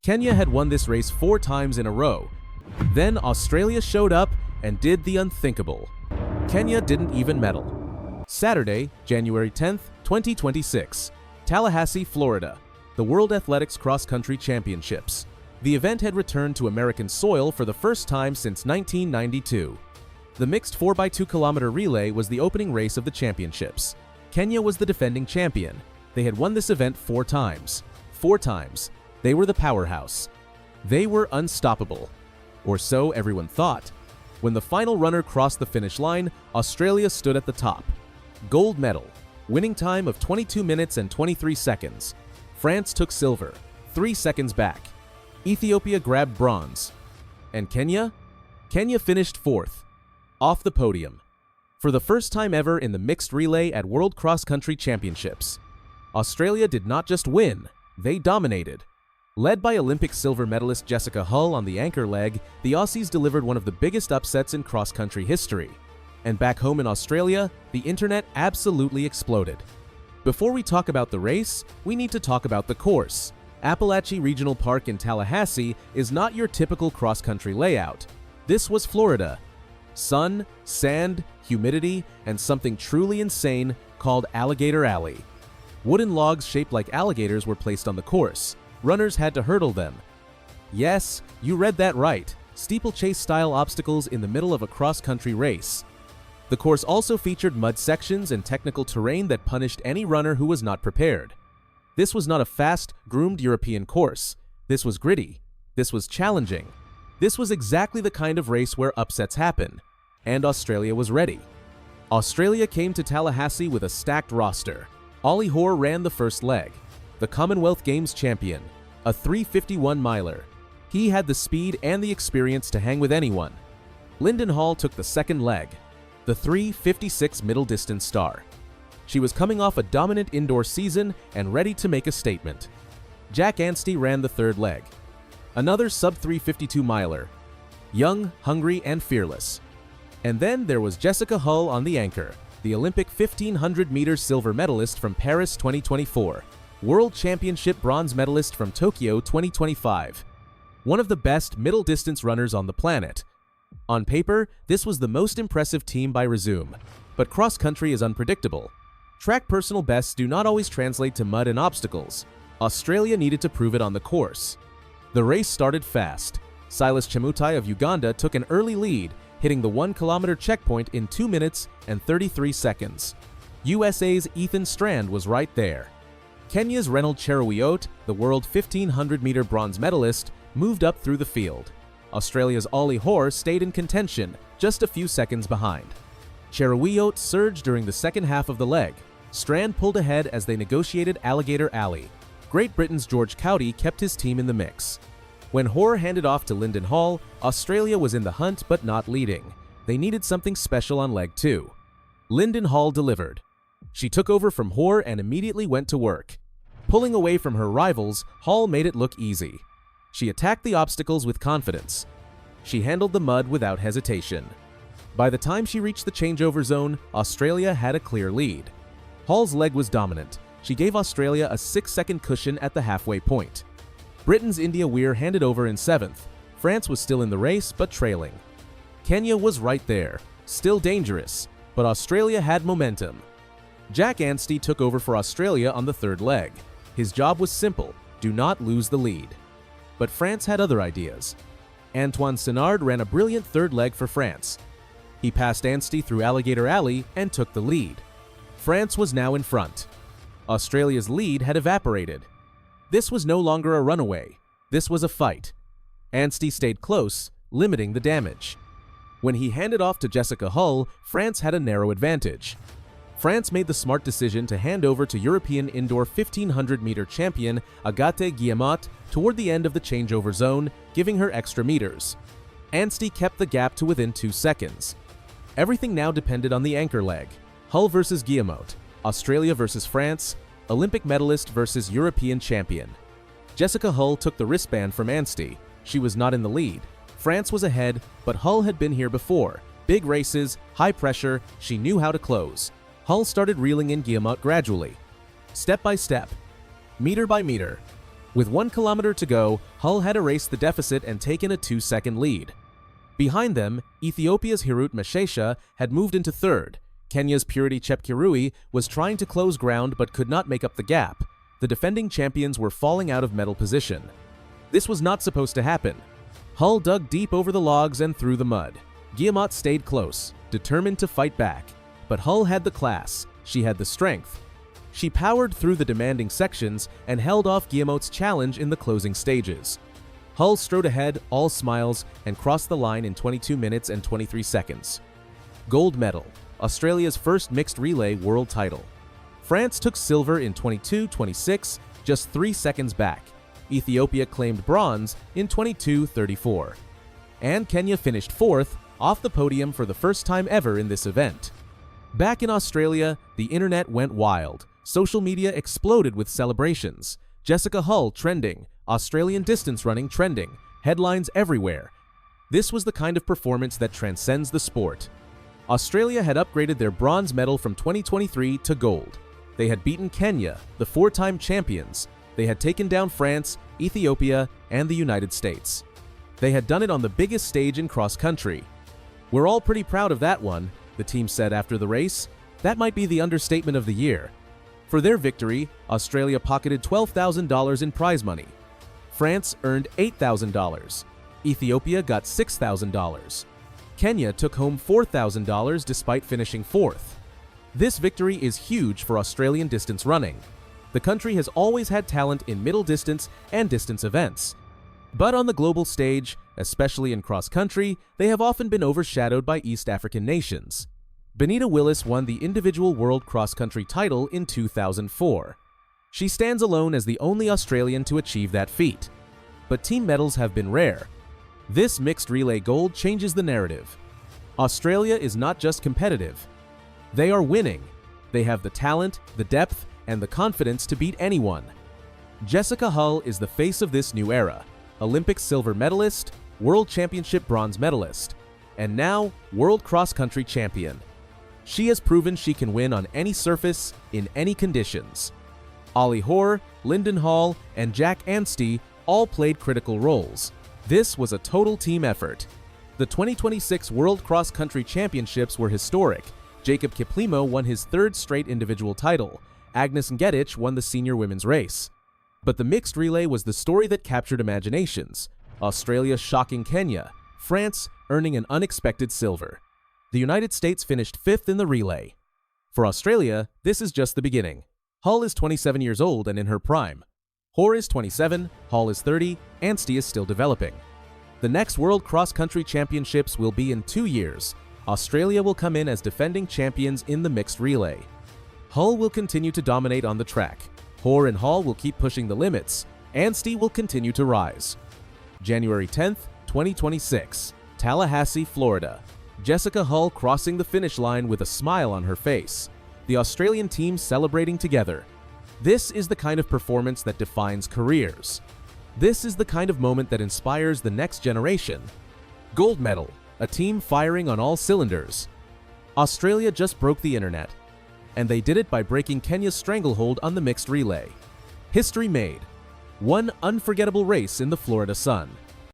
Kenya had won this race 4 times in a row. Then Australia showed up and did the unthinkable. Kenya didn't even medal. Saturday, January 10th, 2026, Tallahassee, Florida, the World Athletics Cross Country Championships. The event had returned to American soil for the first time since 1992. The mixed 4x2 kilometer relay was the opening race of the championships. Kenya was the defending champion. They had won this event 4 times. 4 times. They were the powerhouse. They were unstoppable. Or so everyone thought. When the final runner crossed the finish line, Australia stood at the top. Gold medal. Winning time of 22 minutes and 23 seconds. France took silver, 3 seconds back. Ethiopia grabbed bronze. And Kenya? Kenya finished 4th, off the podium. For the first time ever in the mixed relay at World Cross Country Championships. Australia did not just win, they dominated. Led by Olympic silver medalist Jessica Hull on the anchor leg, the Aussies delivered one of the biggest upsets in cross-country history. And back home in Australia, the internet absolutely exploded. Before we talk about the race, we need to talk about the course. Appalachia Regional Park in Tallahassee is not your typical cross-country layout. This was Florida. Sun, sand, humidity, and something truly insane called Alligator Alley. Wooden logs shaped like alligators were placed on the course. Runners had to hurdle them. Yes, you read that right. Steeplechase-style obstacles in the middle of a cross-country race. The course also featured mud sections and technical terrain that punished any runner who was not prepared. This was not a fast, groomed European course. This was gritty. This was challenging. This was exactly the kind of race where upsets happen. And Australia was ready. Australia came to Tallahassee with a stacked roster. Olli Hoare ran the first leg. The Commonwealth Games champion, a 3:51-miler. He had the speed and the experience to hang with anyone. Linden Hall took the second leg, the 3:56 middle distance star. She was coming off a dominant indoor season and ready to make a statement. Jack Anstey ran the third leg, another sub-3:52-miler, young, hungry, and fearless. And then there was Jessica Hull on the anchor, the Olympic 1500-meter silver medalist from Paris 2024. World Championship bronze medalist from Tokyo 2025. One of the best middle-distance runners on the planet. On paper, this was the most impressive team by resume, but cross-country is unpredictable. Track personal bests do not always translate to mud and obstacles. Australia needed to prove it on the course. The race started fast. Silas Chemutai of Uganda took an early lead, hitting the 1-kilometer checkpoint in 2 minutes and 33 seconds. USA's Ethan Strand was right there. Kenya's Reynold Cheruiyot, the world 1500-meter bronze medalist, moved up through the field. Australia's Olli Hoare stayed in contention, just a few seconds behind. Cheruiyot surged during the second half of the leg. Strand pulled ahead as they negotiated Alligator Alley. Great Britain's George Cowdy kept his team in the mix. When Hoare handed off to Linden Hall, Australia was in the hunt but not leading. They needed something special on leg 2. Linden Hall delivered. She took over from Hoare and immediately went to work. Pulling away from her rivals, Hall made it look easy. She attacked the obstacles with confidence. She handled the mud without hesitation. By the time she reached the changeover zone, Australia had a clear lead. Hall's leg was dominant. She gave Australia a 6-second cushion at the halfway point. Britain's India Weir handed over in 7th. France was still in the race, but trailing. Kenya was right there, still dangerous, but Australia had momentum. Jack Anstey took over for Australia on the third leg. His job was simple: do not lose the lead. But France had other ideas. Antoine Senard ran a brilliant third leg for France. He passed Anstey through Alligator Alley and took the lead. France was now in front. Australia's lead had evaporated. This was no longer a runaway. This was a fight. Anstey stayed close, limiting the damage. When he handed off to Jessica Hull, France had a narrow advantage. France made the smart decision to hand over to European indoor 1500-meter champion Agathe Guillemot toward the end of the changeover zone, giving her extra meters. Anstey kept the gap to within 2 seconds. Everything now depended on the anchor leg. Hull versus Guillemot, Australia versus France, Olympic medalist versus European champion. Jessica Hull took the wristband from Anstey. She was not in the lead. France was ahead, but Hull had been here before. Big races, high pressure, she knew how to close. Hull started reeling in Guillemot gradually, step by step, meter by meter. With 1 kilometer to go, Hull had erased the deficit and taken a 2-second lead. Behind them, Ethiopia's Hirut Mashesha had moved into third. Kenya's Purity Chepkirui was trying to close ground but could not make up the gap. The defending champions were falling out of medal position. This was not supposed to happen. Hull dug deep over the logs and through the mud. Guillemot stayed close, determined to fight back. But Hull had the class, she had the strength. She powered through the demanding sections and held off Guillemot's challenge in the closing stages. Hull strode ahead, all smiles, and crossed the line in 22 minutes and 23 seconds. Gold medal, Australia's first mixed relay world title. France took silver in 22:26, just 3 seconds back. Ethiopia claimed bronze in 22:34. And Kenya finished fourth, off the podium for the first time ever in this event. Back in Australia, the internet went wild. Social media exploded with celebrations. Jessica Hull trending, Australian distance running trending, headlines everywhere. This was the kind of performance that transcends the sport. Australia had upgraded their bronze medal from 2023 to gold. They had beaten Kenya, the 4-time champions. They had taken down France, Ethiopia, and the United States. They had done it on the biggest stage in cross-country. "We're all pretty proud of that one," the team said after the race. That might be the understatement of the year. For their victory, Australia pocketed $12,000 in prize money. France earned $8,000. Ethiopia got $6,000. Kenya took home $4,000 despite finishing fourth. This victory is huge for Australian distance running. The country has always had talent in middle distance and distance events. But on the global stage, especially in cross-country, they have often been overshadowed by East African nations. Benita Willis won the individual world cross-country title in 2004. She stands alone as the only Australian to achieve that feat. But team medals have been rare. This mixed relay gold changes the narrative. Australia is not just competitive. They are winning. They have the talent, the depth, and the confidence to beat anyone. Jessica Hull is the face of this new era. Olympic silver medalist, World Championship bronze medalist, and now World Cross-Country champion. She has proven she can win on any surface, in any conditions. Olli Hoare, Linden Hall, and Jack Anstey all played critical roles. This was a total team effort. The 2026 World Cross-Country Championships were historic. Jacob Kiplimo won his 3rd straight individual title. Agnes Ngedich won the senior women's race. But the mixed relay was the story that captured imaginations. Australia shocking Kenya, France earning an unexpected silver. The United States finished 5th in the relay. For Australia, this is just the beginning. Hull is 27 years old and in her prime. Hoare is 27, Hall is 30, Anstey is still developing. The next World Cross-Country Championships will be in 2 years. Australia will come in as defending champions in the mixed relay. Hull will continue to dominate on the track. Hoare and Hall will keep pushing the limits. Anstey will continue to rise. January 10th, 2026, Tallahassee, Florida. Jessica Hull crossing the finish line with a smile on her face. The Australian team celebrating together. This is the kind of performance that defines careers. This is the kind of moment that inspires the next generation. Gold medal, a team firing on all cylinders. Australia just broke the internet. And they did it by breaking Kenya's stranglehold on the mixed relay. History made. One unforgettable race in the Florida sun.